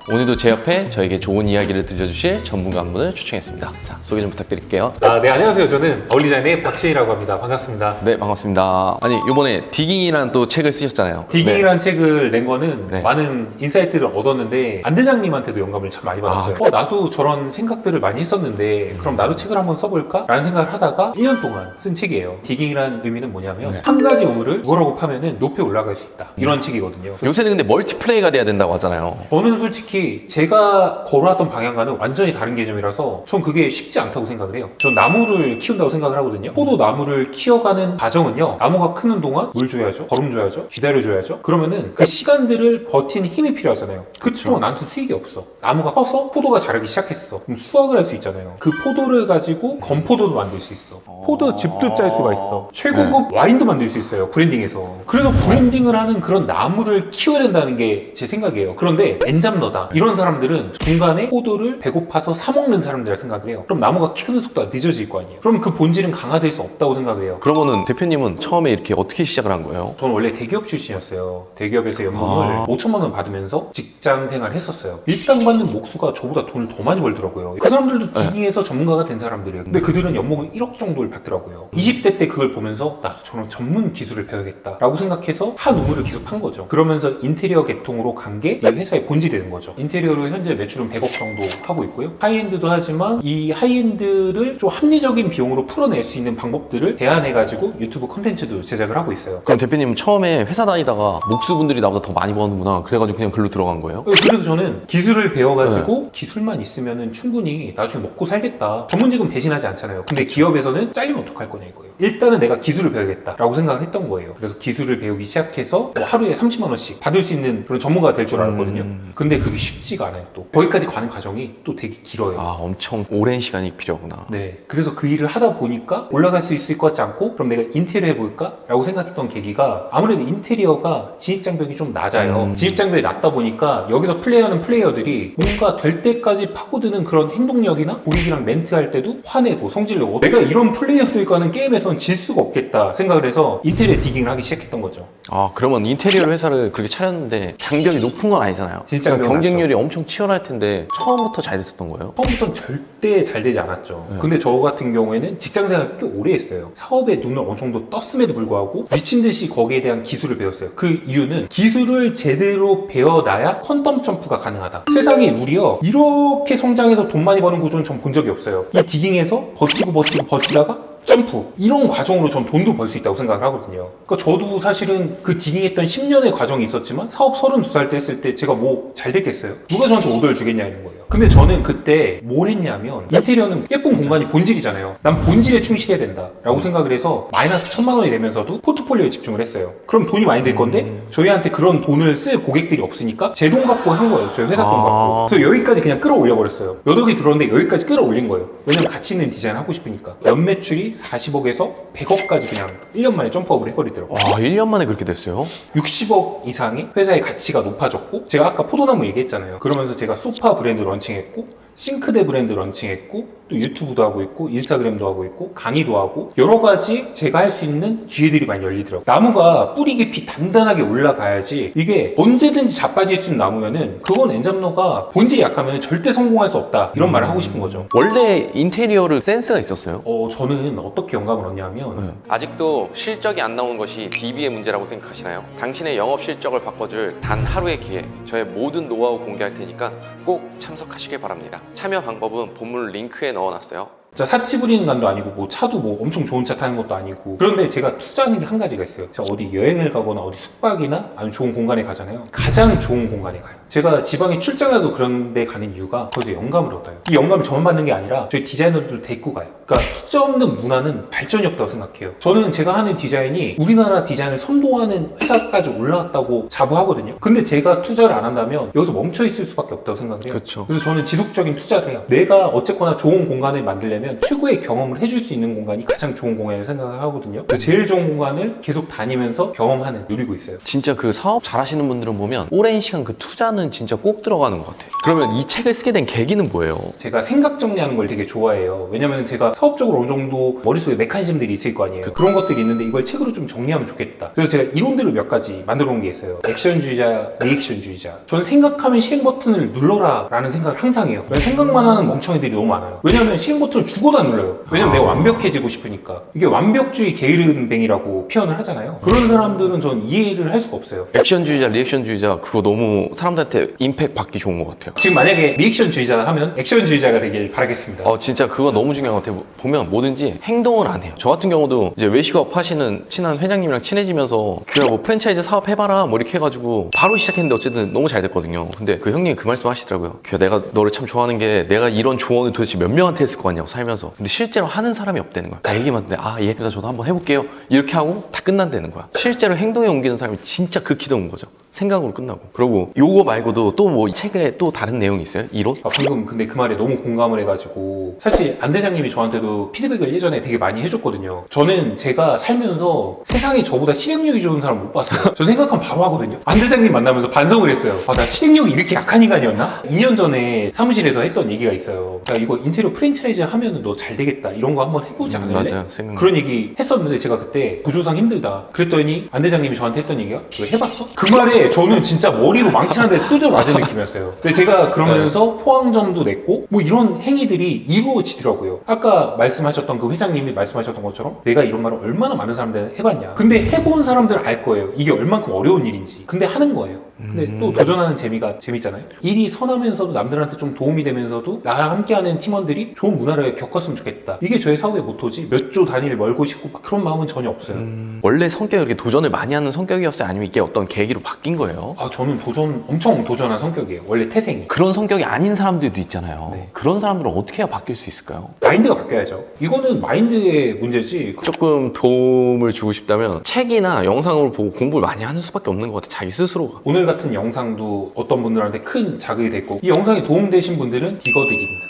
오늘도 제 옆에 저에게 좋은 이야기를 들려주실 전문가 한 분을 초청했습니다. 자, 소개 좀 부탁드릴게요. 네, 안녕하세요. 저는 어울리자인의 박시희라고 합니다. 반갑습니다. 네, 반갑습니다. 아니, 이번에 디깅이라는 또 책을 쓰셨잖아요. 디깅이라는 책을 낸 거는 네. 많은 인사이트를 얻었는데 안 대장님한테도 영감을 참 많이 받았어요. 나도 저런 생각들을 많이 했었는데 그럼 나도 책을 한번 써볼까? 라는 생각을 하다가 1년 동안 쓴 책이에요. 디깅이라는 의미는 뭐냐면 네. 한 가지 우물을 뭐라고 파면은 높이 올라갈 수 있다. 이런 책이거든요. 요새는 근데 멀티플레이가 돼야 된다고 하잖아요. 저는 솔직히 제가 걸어왔던 방향과는 완전히 다른 개념이라서 전 그게 쉽지 않다고 생각을 해요. 전 나무를 키운다고 생각을 하거든요. 포도나무를 키워가는 과정은요, 나무가 크는 동안 물 줘야죠, 거름 줘야죠, 기다려줘야죠. 그러면은 그 시간들을 버티는 힘이 필요하잖아요. 그동안 나한테 수익이 없어. 나무가 커서 포도가 자라기 시작했어. 그럼 수확을 할 수 있잖아요. 그 포도를 가지고 건포도도 만들 수 있어. 포도즙도 짤 수가 있어. 최고급 와인도 만들 수 있어요. 브랜딩에서. 그래서 브랜딩을 하는 그런 나무를 키워야 된다는 게 제 생각이에요. 그런데 엔잡러다 이런 사람들은 중간에 포도를 배고파서 사 먹는 사람들이라 생각을 해요. 그럼 나무가 키우는 속도가 늦어질 거 아니에요. 그럼 그 본질은 강화될 수 없다고 생각을 해요. 그러면은 대표님은 처음에 이렇게 어떻게 시작을 한 거예요? 저는 원래 대기업 출신이었어요. 대기업에서 연봉을 5천만 원 받으면서 직장 생활을 했었어요. 일당 받는 목수가 저보다 돈을 더 많이 벌더라고요. 그 사람들도 디깅에서 전문가가 된 사람들이에요. 근데 그들은 연봉을 1억 정도를 받더라고요. 20대 때 그걸 보면서 나도 저런 전문 기술을 배워야겠다 라고 생각해서 한 우물을 계속 판 거죠. 그러면서 인테리어 계통으로 간 게 이 회사의 본질이 되는 거죠. 인테리어로 현재 매출은 100억 정도 하고 있고요. 하이엔드도 하지만 이 하이엔드를 좀 합리적인 비용으로 풀어낼 수 있는 방법들을 대안해가지고 유튜브 콘텐츠도 제작을 하고 있어요. 그럼 대표님은 처음에 회사 다니다가 목수분들이 나보다 더 많이 버는구나 그래가지고 그냥 글로 들어간 거예요? 그래서 저는 기술을 배워가지고 기술만 있으면 충분히 나중에 먹고 살겠다. 전문직은 배신하지 않잖아요. 근데 기업에서는 잘리면 어떡할 거냐 이거예요. 일단은 내가 기술을 배워야겠다라고 생각을 했던 거예요. 그래서 기술을 배우기 시작해서 뭐 하루에 30만 원씩 받을 수 있는 그런 전문가가 될 줄 알았거든요. 근데 그게 쉽지가 않아요. 또 거기까지 가는 과정이 또 되게 길어요. 엄청 오랜 시간이 필요하구나. 네, 그래서 그 일을 하다 보니까 올라갈 수 있을 것 같지 않고 그럼 내가 인테리어 해볼까? 라고 생각했던 계기가 아무래도 인테리어가 진입장벽이 좀 낮아요. 진입장벽이 낮다 보니까 여기서 플레이하는 플레이어들이 뭔가 될 때까지 파고드는 그런 행동력이나 고객이랑 멘트할 때도 화내고 성질내고 내가 이런 플레이어들과는 게임에서는 질 수가 없겠다 생각을 해서 인테리어 디깅을 하기 시작했던 거죠. 그러면 인테리어 회사를 그렇게 차렸는데 장벽이 높은 건 아니잖아요. 진짜 그러니까 경쟁률이 엄청 치열할 텐데 처음부터 잘 됐었던 거예요? 처음부터는 절대 잘 되지 않았죠. 근데 저 같은 경우에는 직장생활 꽤 오래 했어요. 사업에 눈을 어느 정도 떴음에도 불구하고 미친 듯이 거기에 대한 기술을 배웠어요. 그 이유는 기술을 제대로 배워놔야 퀀텀 점프가 가능하다. 세상에 우리요 이렇게 성장해서 돈 많이 버는 구조는 전 본 적이 없어요. 이 디깅에서 버티다가 점프 이런 과정으로 전 돈도 벌 수 있다고 생각을 하거든요. 그러니까 저도 사실은 그 디깅했던 10년의 과정이 있었지만 사업 32살 때 했을 때 제가 뭐 잘 됐겠어요? 누가 저한테 오더를 주겠냐는 거예요. 근데 저는 그때 뭘 했냐면 인테리어는 예쁜 공간이 본질이잖아요. 난 본질에 충실해야 된다 라고 생각을 해서 마이너스 1,000만 원이 되면서도 포트폴리오에 집중을 했어요. 그럼 돈이 많이 들 건데 저희한테 그런 돈을 쓸 고객들이 없으니까 제 돈 갖고 한 거예요. 저희 회사 돈 갖고. 그래서 여기까지 그냥 끌어올려 버렸어요. 몇 억이 들었는데 여기까지 끌어올린 거예요. 왜냐면 가치 있는 디자인 하고 싶으니까. 연매출이 40억에서 100억까지 그냥 1년 만에 점프업을 해버리더라고요. 1년 만에 그렇게 됐어요? 60억 이상의 회사의 가치가 높아졌고 제가 아까 포도나무 얘기했잖아요. 그러면서 제가 소파 브랜드 런칭했고 싱크대 브랜드 런칭했고 또 유튜브도 하고 있고 인스타그램도 하고 있고 강의도 하고 여러 가지 제가 할 수 있는 기회들이 많이 열리더라고요. 나무가 뿌리 깊이 단단하게 올라가야지 이게 언제든지 자빠질 수 있는 나무면은 그건 엔잡러가 본질이 약하면 절대 성공할 수 없다 이런 말을 하고 싶은 거죠. 원래 인테리어를 센스가 있었어요? 저는 어떻게 영감을 얻냐면 아직도 실적이 안 나오는 것이 DB의 문제라고 생각하시나요? 당신의 영업 실적을 바꿔줄 단 하루의 기회, 저의 모든 노하우 공개할 테니까 꼭 참석하시길 바랍니다. 참여 방법은 본문 링크에 넣어놨어요. 자, 사치 부리는 간도 아니고 뭐 차도 뭐 엄청 좋은 차 타는 것도 아니고 그런데 제가 투자하는 게 한 가지가 있어요. 제가 어디 여행을 가거나 어디 숙박이나 아니면 좋은 공간에 가잖아요. 가장 좋은 공간에 가요. 제가 지방에 출장가도 그런 데 가는 이유가 거기서 영감을 얻어요. 이 영감을 저만 받는 게 아니라 저희 디자이너들도 데리고 가요. 그러니까 투자 없는 문화는 발전이 없다고 생각해요. 저는 제가 하는 디자인이 우리나라 디자인을 선도하는 회사까지 올라왔다고 자부하거든요. 근데 제가 투자를 안 한다면 여기서 멈춰 있을 수밖에 없다고 생각해요. 그렇죠. 그래서 저는 지속적인 투자를 해요. 내가 어쨌거나 좋은 공간을 만들려면 뭐냐면 최고의 경험을 해줄 수 있는 공간이 가장 좋은 공간이라고 생각을 하거든요. 그래서 제일 좋은 공간을 계속 다니면서 경험하는, 누리고 있어요. 진짜 그 사업 잘하시는 분들은 보면 오랜 시간 그 투자는 진짜 꼭 들어가는 것 같아요. 그러면 이 책을 쓰게 된 계기는 뭐예요? 제가 생각 정리하는 걸 되게 좋아해요. 왜냐면 제가 사업적으로 어느 정도 머릿속에 메커니즘들이 있을 거 아니에요. 그런 것들이 있는데 이걸 책으로 좀 정리하면 좋겠다. 그래서 제가 이론들을 몇 가지 만들어 놓은 게 있어요. 액션주의자, 리액션주의자. 저는 생각하면 시행 버튼을 눌러라 라는 생각을 항상 해요. 왜냐면 생각만 하는 멍청이들이 너무 많아요. 왜냐면 시행 버튼을 죽어도 안 눌러요. 왜냐면 내가 완벽해지고 싶으니까. 이게 완벽주의 게으름뱅이라고 표현을 하잖아요. 그런 사람들은 저는 이해를 할 수가 없어요. 액션주의자, 리액션주의자 그거 너무 사람들한테 임팩트 받기 좋은 것 같아요. 지금 만약에 리액션주의자 하면 액션주의자가 되길 바라겠습니다. 진짜 그거 너무 중요한 것 같아요. 보면 뭐든지 행동을 안 해요. 저 같은 경우도 이제 외식업 하시는 친한 회장님이랑 친해지면서 그냥 뭐 프랜차이즈 사업 해봐라 뭐 이렇게 해가지고 바로 시작했는데 어쨌든 너무 잘 됐거든요. 근데 그 형님이 그 말씀 하시더라고요. 규야, 내가 너를 참 좋아하는 게 내가 이런 조언을 도대체 몇 명한테 했을 거 같냐고 살면서. 근데 실제로 하는 사람이 없다는 거야. 다 얘기만 듣는데 예, 그래서 저도 한번 해볼게요. 이렇게 하고 다 끝난다는 거야. 실제로 행동에 옮기는 사람이 진짜 극히 드문 거죠. 생각으로 끝나고. 그리고 요거 말고도 또 뭐 책에 또 다른 내용이 있어요? 이론? 방금 근데 그 말에 너무 공감을 해가지고 사실 안 대장님이 저한테도 피드백을 예전에 되게 많이 해줬거든요. 저는 제가 살면서 세상에 저보다 실행력이 좋은 사람 못 봤어요. 저 생각하면 바로 하거든요. 안 대장님 만나면서 반성을 했어요. 나 실행력이 이렇게 약한 인간이었나? 2년 전에 사무실에서 했던 얘기가 있어요. 야, 이거 인테리어 프랜차이즈 하면은 너 잘 되겠다. 이런 거 한번 해보지 않을래? 맞아요. 그런 얘기 했었는데 제가 그때 구조상 힘들다. 그랬더니 안 대장님이 저한테 했던 얘기가 너 해봤어? 그 말에 저는 진짜 머리로 망치는데 두드려 맞은 느낌이었어요. 근데 제가 그러면서 포항점도 냈고 뭐 이런 행위들이 이루어지더라고요. 아까 말씀하셨던 그 회장님이 말씀하셨던 것처럼 내가 이런 말을 얼마나 많은 사람들은 해봤냐. 근데 해본 사람들은 알 거예요. 이게 얼만큼 어려운 일인지. 근데 하는 거예요. 근데 또 도전하는 재미가 재밌잖아요. 일이 선하면서도 남들한테 좀 도움이 되면서도 나랑 함께하는 팀원들이 좋은 문화를 겪었으면 좋겠다. 이게 저의 사업의 모토지. 몇 조 단위를 멀고 싶고 막 그런 마음은 전혀 없어요. 원래 성격이 이렇게 도전을 많이 하는 성격이었어요? 아니면 이게 어떤 계기로 바뀐 거예요? 저는 엄청 도전한 성격이에요. 원래 태생이. 그런 성격이 아닌 사람들도 있잖아요. 네. 그런 사람들은 어떻게 해야 바뀔 수 있을까요? 마인드가 바뀌어야죠. 이거는 마인드의 문제지. 조금 도움을 주고 싶다면 책이나 영상으로 보고 공부를 많이 하는 수밖에 없는 것 같아요. 자기 스스로가. 오늘 같은 영상도 어떤 분들한테 큰 자극이 됐고 이 영상에 도움되신 분들은 디거들입니다.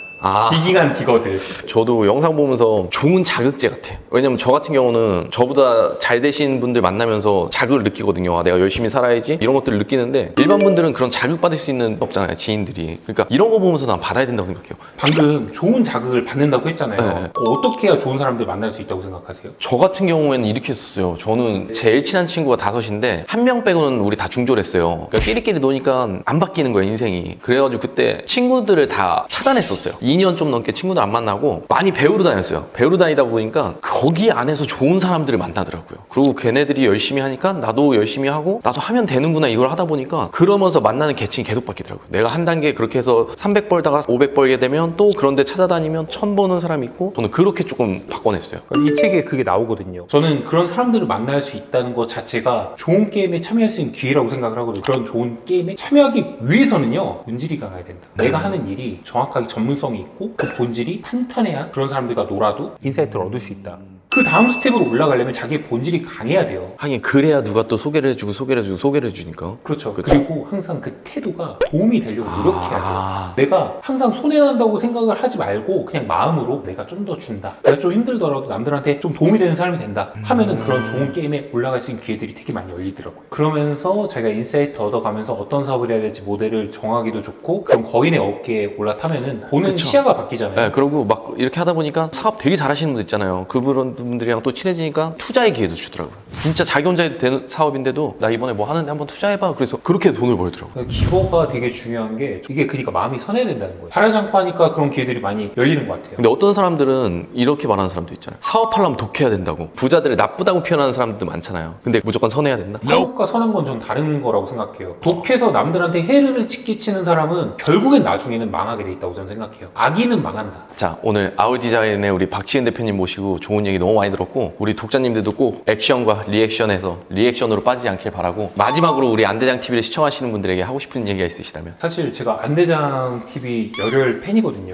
디깅한 디거들. 저도 영상 보면서 좋은 자극제 같아요. 왜냐면 저 같은 경우는 저보다 잘 되신 분들 만나면서 자극을 느끼거든요. 내가 열심히 살아야지 이런 것들을 느끼는데 일반 분들은 그런 자극받을 수 있는 없잖아요. 지인들이. 그러니까 이런 거 보면서 난 받아야 된다고 생각해요. 방금 좋은 자극을 받는다고 했잖아요. 네. 어떻게 해야 좋은 사람들 만날 수 있다고 생각하세요? 저 같은 경우에는 이렇게 했었어요. 저는 제일 친한 친구가 5인데 한 명 빼고는 우리 다 중졸했어요. 그러니까 끼리끼리 노니까 안 바뀌는 거예요, 인생이. 그래가지고 그때 친구들을 다 차단했었어요. 2년 좀 넘게 친구들 안 만나고 많이 배우러 다녔어요. 배우러 다니다 보니까 거기 안에서 좋은 사람들을 만나더라고요. 그리고 걔네들이 열심히 하니까 나도 열심히 하고 나도 하면 되는구나 이걸 하다 보니까 그러면서 만나는 계층이 계속 바뀌더라고요. 내가 한 단계 그렇게 해서 300 벌다가 500 벌게 되면 또 그런데 찾아다니면 1000 버는 사람이 있고 저는 그렇게 조금 바꿔냈어요. 이 책에 그게 나오거든요. 저는 그런 사람들을 만날 수 있다는 것 자체가 좋은 게임에 참여할 수 있는 기회라고 생각을 하거든요. 그런 좋은 게임에 참여하기 위해서는요, 은질이 강해야 된다. 내가 하는 일이 정확하게 전문성이 있고 그 본질이 탄탄해야 그런 사람들과 놀아도 인사이트를 얻을 수 있다. 그 다음 스텝으로 올라가려면 자기의 본질이 강해야 돼요. 하긴 그래야 누가 또 소개를 해주고 소개를 해주고 소개를 해주니까. 그렇죠. 그리고 항상 그 태도가 도움이 되려고 노력해야 돼요. 내가 항상 손해난다고 생각을 하지 말고 그냥 마음으로 내가 좀 더 준다. 내가 좀 힘들더라도 남들한테 좀 도움이 되는 사람이 된다 하면은 그런 좋은 게임에 올라갈 수 있는 기회들이 되게 많이 열리더라고요. 그러면서 자기가 인사이트 얻어가면서 어떤 사업을 해야 될지 모델을 정하기도 좋고 그런 거인의 어깨에 올라타면은 보는 그쵸. 시야가 바뀌잖아요. 네, 그리고 막 이렇게 하다 보니까 사업 되게 잘하시는 분들 있잖아요. 그분 분들이랑 또 친해지니까 투자의 기회도 주더라고요. 진짜 자기 혼자 해도 되는 사업인데도 나 이번에 뭐 하는데 한번 투자해봐. 그래서 그렇게 돈을 벌더라고요. 기버가 되게 중요한 게 이게 그러니까 마음이 선해야 된다는 거예요. 바라지 않고 하니까 그런 기회들이 많이 열리는 것 같아요. 근데 어떤 사람들은 이렇게 말하는 사람도 있잖아요. 사업하려면 독해야 된다고. 부자들을 나쁘다고 표현하는 사람들도 많잖아요. 근데 무조건 선해야 된다? 사업과 선한 건 전 다른 거라고 생각해요. 독해서 남들한테 해를 끼치는 사람은 결국엔 나중에는 망하게 돼 있다고 저는 생각해요. 악인은 망한다. 자, 오늘 아울디자인의 우리 박지은 대표님 모시고 좋은 얘기 너무 너무 많이 들었고 우리 독자님들도 꼭 액션과 리액션으로 빠지지 않길 바라고 마지막으로 우리 안대장 TV를 시청하시는 분들에게 하고 싶은 얘기가 있으시다면. 사실 제가 안대장 TV 열혈 팬이거든요.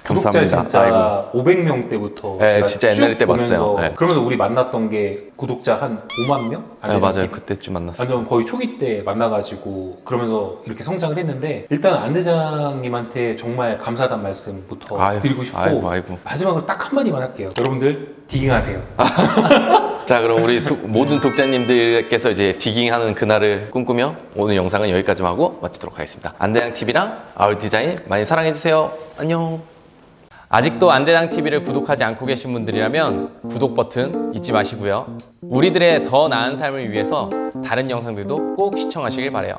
구독자 감사합니다. 진짜 500명 때부터 네, 제가 진짜 쭉 옛날 때 보면서 봤어요. 네. 그러면서 우리 만났던 게 구독자 한 5만 명? 네, 맞아요. 그때쯤 만났어요. 완전 거의 초기 때 만나가지고 그러면서 이렇게 성장을 했는데 일단 안대장님한테 정말 감사하다는 말씀부터 드리고 싶고 아이고. 마지막으로 딱 한마디만 할게요. 여러분들 디깅하세요. 자, 그럼 우리 모든 독자님들께서 이제 디깅하는 그날을 꿈꾸며 오늘 영상은 여기까지만 하고 마치도록 하겠습니다. 안대장 TV랑 아울 디자인 많이 사랑해주세요. 안녕. 아직도 안대장 TV를 구독하지 않고 계신 분들이라면 구독 버튼 잊지 마시고요. 우리들의 더 나은 삶을 위해서 다른 영상들도 꼭 시청하시길 바래요.